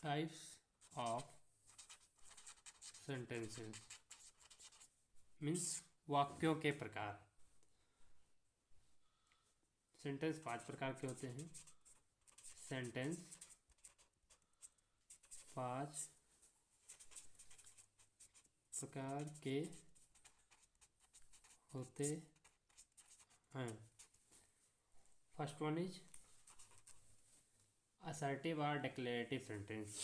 Types of sentences means वाक्यों के प्रकार। सेंटेंस 5 प्रकार के होते हैं। सेंटेंस 5 प्रकार के होते हैं। First one is assertive or declarative sentence.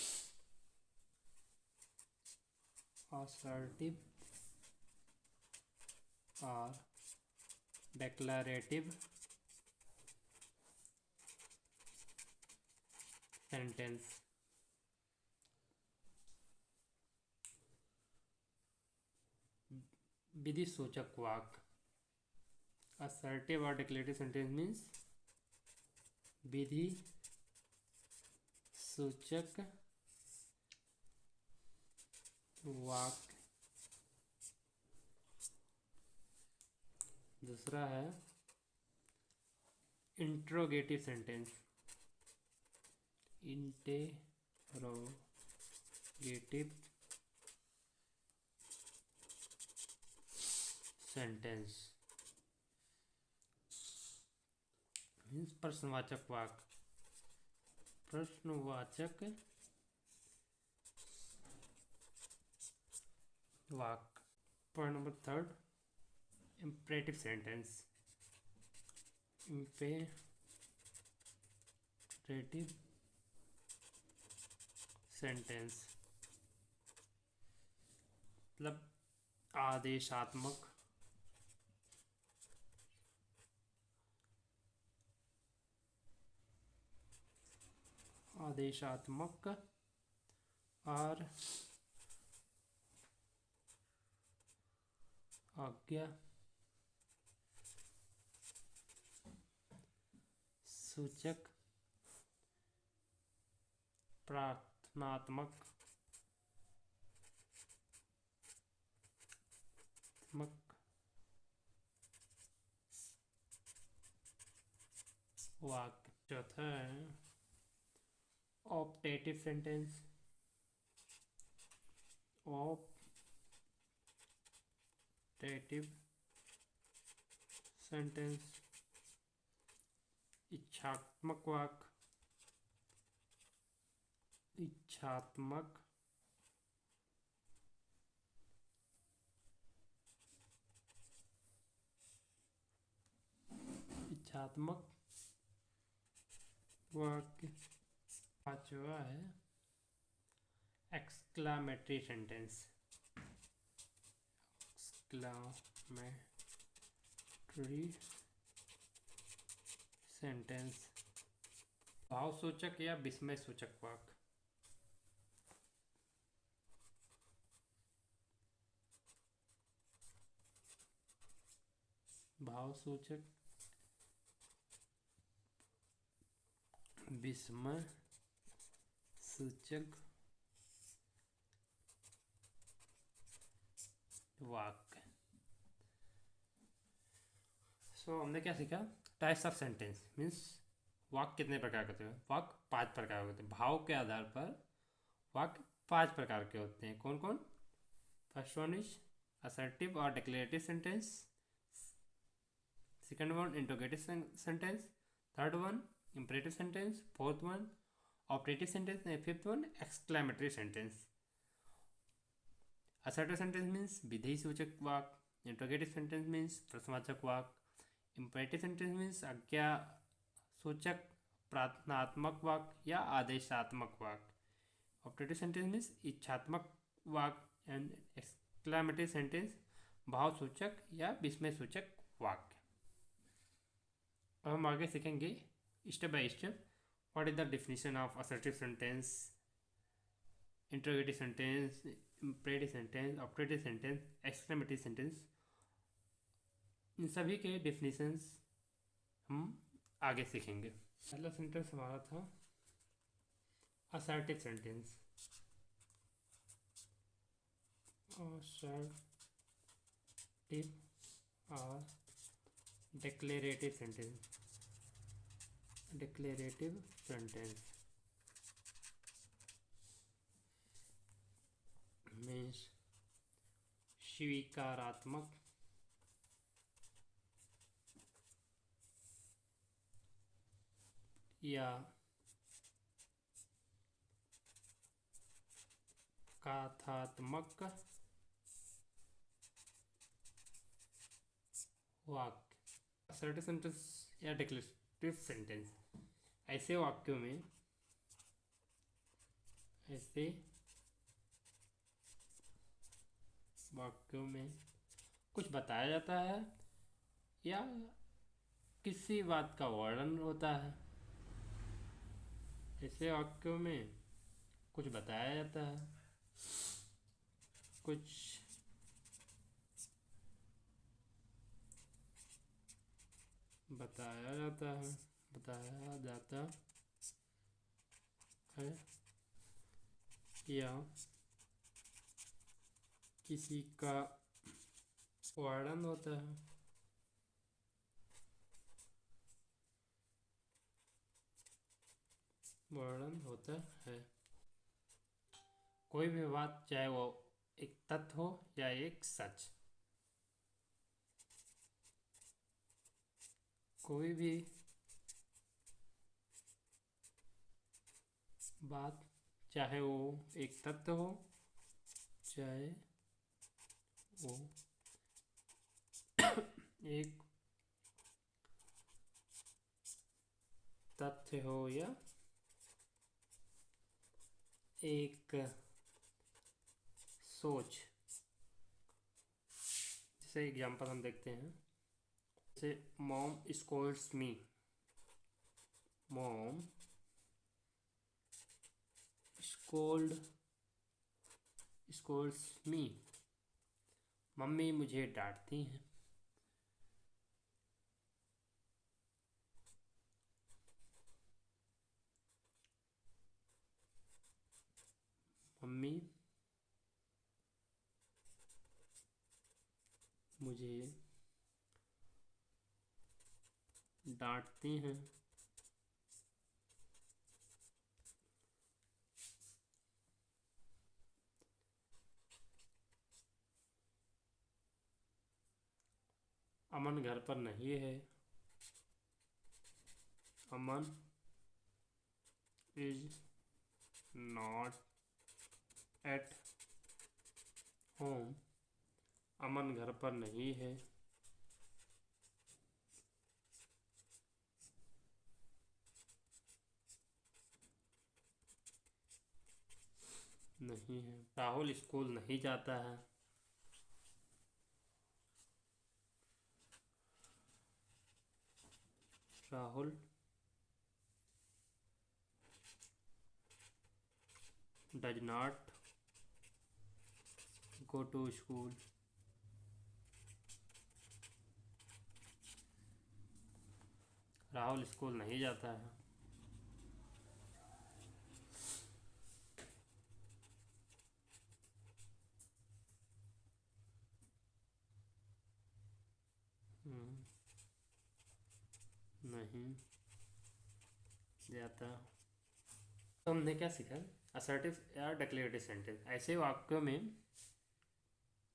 Assertive or declarative sentence. विधि सूचक वाक्य। assertive or declarative sentence means विधि सूचक वाक्य। दूसरा है interrogative sentence. Interrogative sentence means प्रश्नवाचक वाक्य। प्रश्नवाचक वाक्य। Point number 3 imperative sentence. Imperative sentence मतलब आदेशात्मक और आज्ञा सूचक प्रार्थनात्मक वाक्य। चौथा है ऑप्टेटिव सेंटेंस। ऑप्टेटिव सेंटेंस इच्छात्मक वाक्य। इच्छात्मक वाक्य। पांचवा है एक्सक्लामेटरी सेंटेंस। एक्सक्लामेटरी सेंटेंस भावसूचक या विस्मय सूचक वाक्य। भावसूचक विस्मय सूचक वाक्य। हमने क्या सीखा? टाइप्स ऑफ सेंटेंस मीन्स वाक्य कितने प्रकार के होते हैं। वाक्य 5 प्रकार के होते हैं। भाव के आधार पर वाक्य 5 प्रकार के होते हैं। कौन कौन? फर्स्ट वन इज असर्टिव और declarative sentence. Second one interrogative sentence. Third one imperative sentence. Fourth one operative sentence and fifth one exclamatory sentence. Assertive sentence means विधेय सूचक वाक्य। इंट्रोगेटिव सेंटेंस मीन्स प्रश्नवाचक वाक्य। इम्परेटिव सेंटेंस मीन्स आज्ञा सूचक प्रार्थनात्मक वाक्य या आदेशात्मक वाक्य। ऑपरेटिव सेंटेंस मीन्स इच्छात्मक वाक्य एंड एक्सक्लेमेटरी सेंटेंस भाव सूचक या विस्मय सूचक वाक्य। अब हम आगे सीखेंगे step by step what is the definition of assertive sentence, interrogative sentence, imperative sentence, operative sentence, exclamatory sentence. इन सभी के डेफिनेशंस हम आगे सीखेंगे। पहला सेंटेंस हमारा था असर्टिव सेंटेंस। असर्टिव और declarative sentence. Declarative sentence means स्वीकारात्मक या कथात्मक वाक्य। असर्टिव सेंटेंस या डिक्लेरेटिव सेंटेंस ऐसे वाक्यों में कुछ बताया जाता है या किसी बात का वर्णन होता है। ऐसे वाक्यों में कुछ बताया जाता है, कुछ बताया जाता है या किसी का वर्णन होता है। कोई भी बात, चाहे वो एक तथ्य हो या एक सच, कोई भी बात, चाहे वो एक तथ्य हो, चाहे वो एक तथ्य हो या एक सोच। जैसे एग्जांपल हम देखते हैं, जैसे मॉम स्कोल्ड्स मी। मॉम स्कोल्ड्स मी, मम्मी मुझे डांटती हैं। मम्मी मुझे डांटती हैं। अमन घर पर नहीं है। अमन is not at home. Aman घर पर नहीं है। नहीं है। राहुल स्कूल नहीं जाता है। Rahul does not go to school। Rahul school नहीं जाता है। नहीं जाता। तो हमने क्या सीखा? असर्टिव या डिक्लेरेटिव सेंटेंस ऐसे वाक्यों में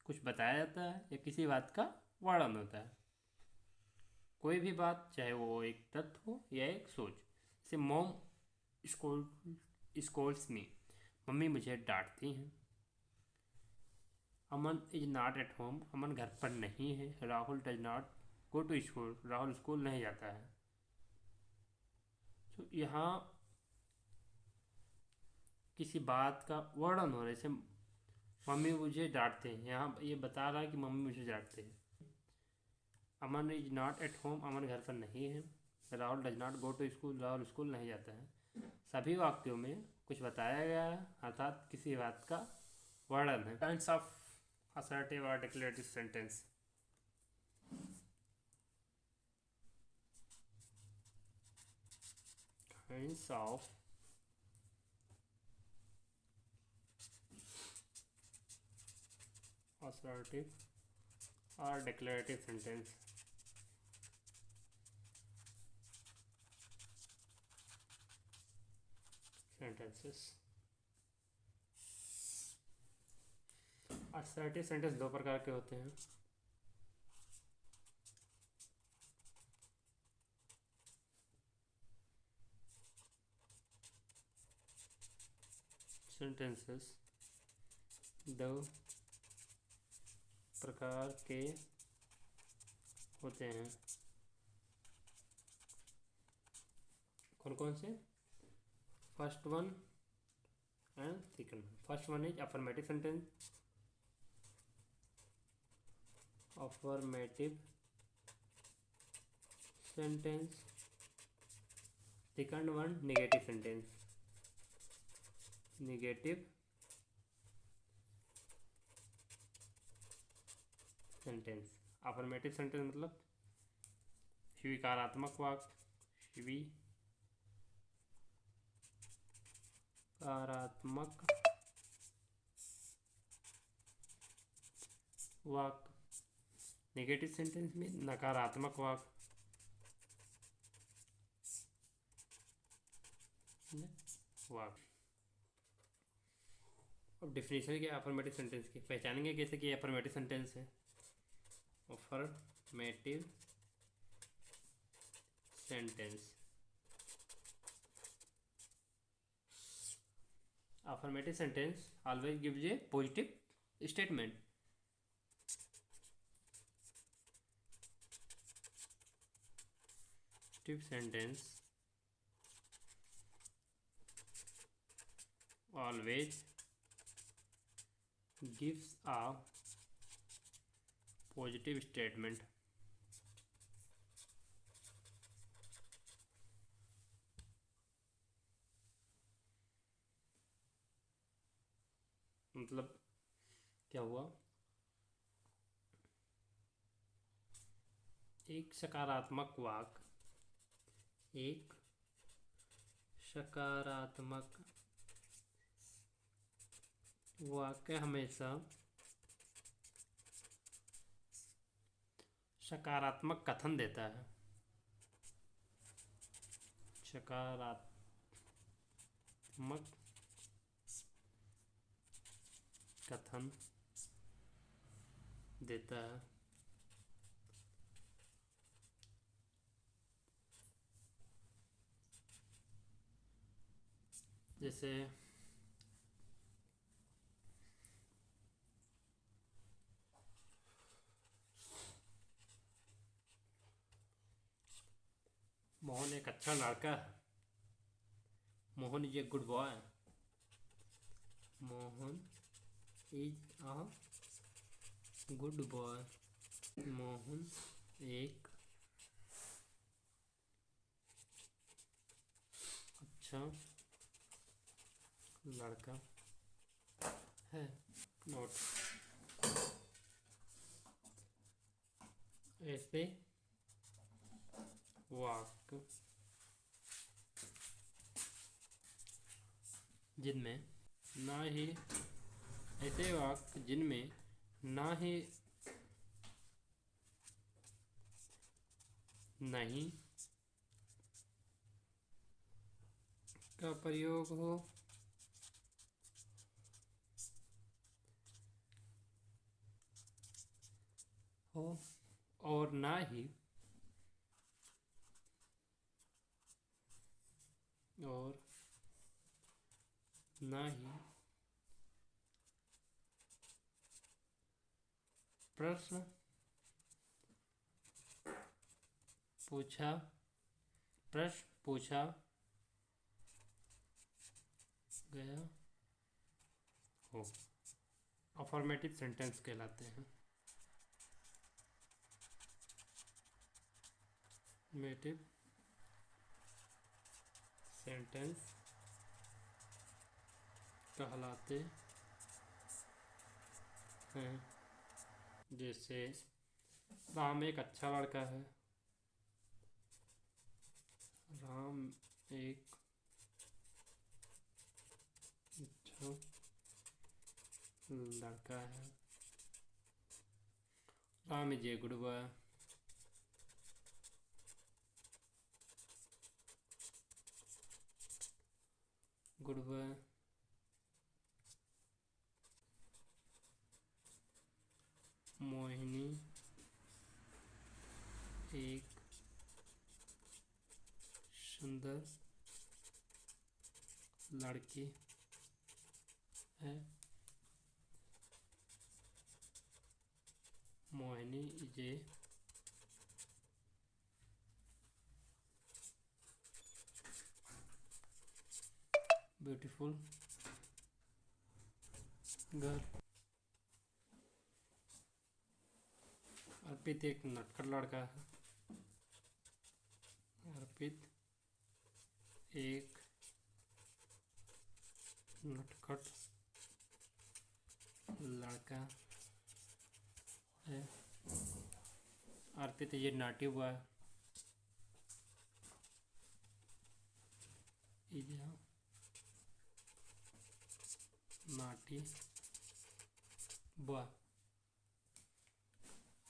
कुछ बताया जाता है या किसी बात का वर्णन होता है। कोई भी बात, चाहे वो एक तथ्य हो या एक सोच। जैसे मॉम स्कोल्ड्स मी, मम्मी मुझे डांटती हैं। Aman is not at home, Aman घर पर नहीं है। Rahul does not go to school, Rahul school नहीं जाता है। तो यहाँ किसी बात का वर्णन हो रहा है। जैसे मम्मी मुझे डांटते हैं, यहाँ ये बता रहा है कि मम्मी मुझे डांटते हैं। Aman is not at home, Aman घर पर नहीं है। Rahul does not go to school, Rahul school नहीं जाता है। सभी वाक्यों में कुछ बताया गया है, अर्थात किसी बात का वर्णन है। काइंड्स ऑफ असर्टिव और declarative sentence. Kinds of assertive or declarative sentences। Assertive sentence दो प्रकार के होते हैं। सेंटेंसेस दो प्रकार के होते हैं। कौन कौन से? First one and second. First one is affirmative sentence, affirmative sentence. Second one, negative sentence, negative sentence. affirmative sentence मतलब स्वीकारात्मक वाक्य, स्वीकारात्मक वाक्य। नेगेटिव सेंटेंस में नकारात्मक वाक्य, अब डेफिनेशन क्या है अफर्मेटिव सेंटेंस की, पहचानेंगे कैसे कि अफर्मेटिव सेंटेंस है। Affirmative sentence, affirmative sentence always gives A positive statement. Sentence always gives a positive statement। मतलब क्या हुआ, एक सकारात्मक वाक्य, एक सकारात्मक वाक्य हमेशा सकारात्मक कथन देता है, सकारात्मक कथन देता है। जैसे मोहन एक अच्छा लड़का है, Mohan is a good boy, Mohan is a good boy, Mohan एक अच्छा लड़का है। नोट ऐसे वाक्य जिनमें ना ही, ऐसे वाक्य जिनमें ना ही नहीं का प्रयोग हो और ना ही प्रश्न पूछा गया हो, अफर्मेटिव सेंटेंस कहलाते हैं। अफर्मेटिव सेंटेंस कहलाते हैं। जैसे राम एक अच्छा लड़का है, राम एक अच्छा लड़का है, Ram is a good boy, good boy सुंदर लड़की है। Mohini is a beautiful girl. Arpit एक नटखट लड़का है। अर्पित एक नटखट लड़का है। अर्पित ये नाटी हुआ इज नाटी बॉय।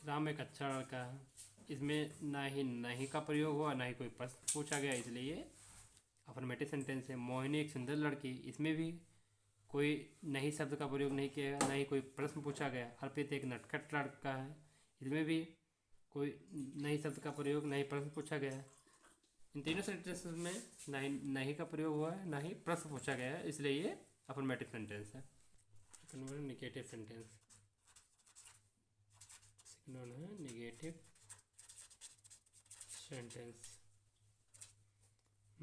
राम एक अच्छा लड़का है। इसमें ना ही नहीं का प्रयोग हुआ, ना ही कोई प्रश्न पूछा गया, इसलिए अफर्मेटिव सेंटेंस है। मोहिनी एक सुंदर लड़की, इसमें भी कोई नहीं शब्द का प्रयोग नहीं किया गया, ना ही कोई प्रश्न पूछा गया। अर्पित एक नटखट लड़का है, इसमें भी कोई नहीं शब्द का प्रयोग, ना ही प्रश्न पूछा गया है। इन तीनों सेंटेंसेस में नहीं का प्रयोग हुआ है, ना ही प्रश्न पूछा गया है, इसलिए ये अफर्मेटिव सेंटेंस है। निगेटिव सेंटेंस है निगेटिव सेंटेंस,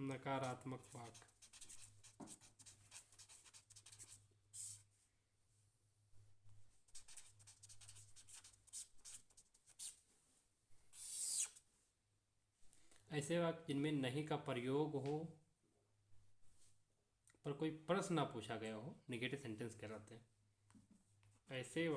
नकारात्मक वाक्य। ऐसे वाक्य जिनमें नहीं का प्रयोग हो पर कोई प्रश्न ना पूछा गया हो, निगेटिव सेंटेंस कहलाते हैं। ऐसे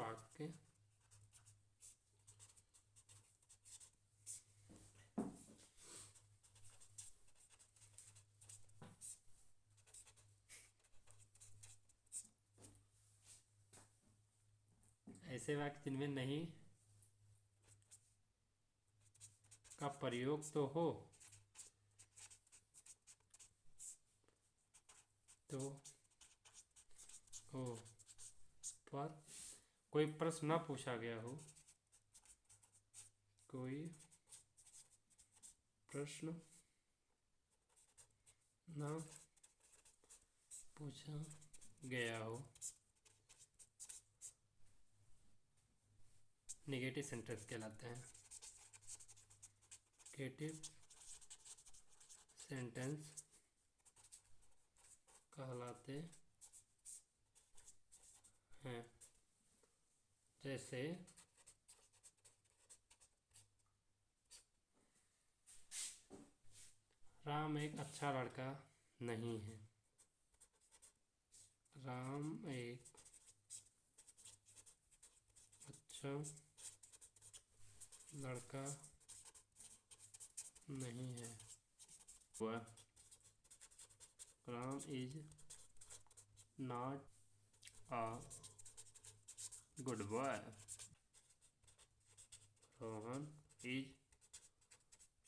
वाक्य जिनमें नहीं का प्रयोग तो हो पर कोई प्रश्न ना पूछा गया हो, कोई प्रश्न ना पूछा गया हो, नेगेटिव सेंटेंस कहलाते हैं। नेगेटिव सेंटेंस कहलाते हैं। जैसे राम एक अच्छा लड़का नहीं है। राम एक अच्छा लड़का नहीं है। Ram is not a good boy. Rohan is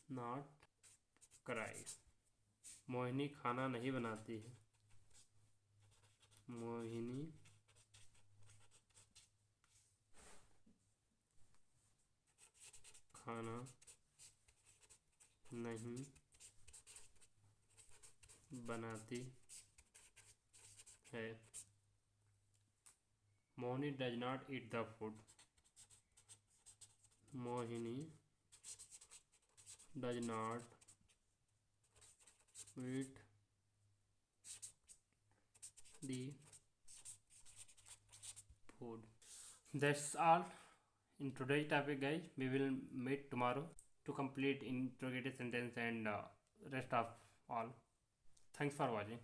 not cry. Mohini खाना नहीं बनाती है। मोहिनी खाना नहीं बनाती है। Mohini does not eat the food. Mohini does not eat the food. That's all in today's topic, guys. We will meet tomorrow to complete interrogative sentence and rest of all. Thanks for watching.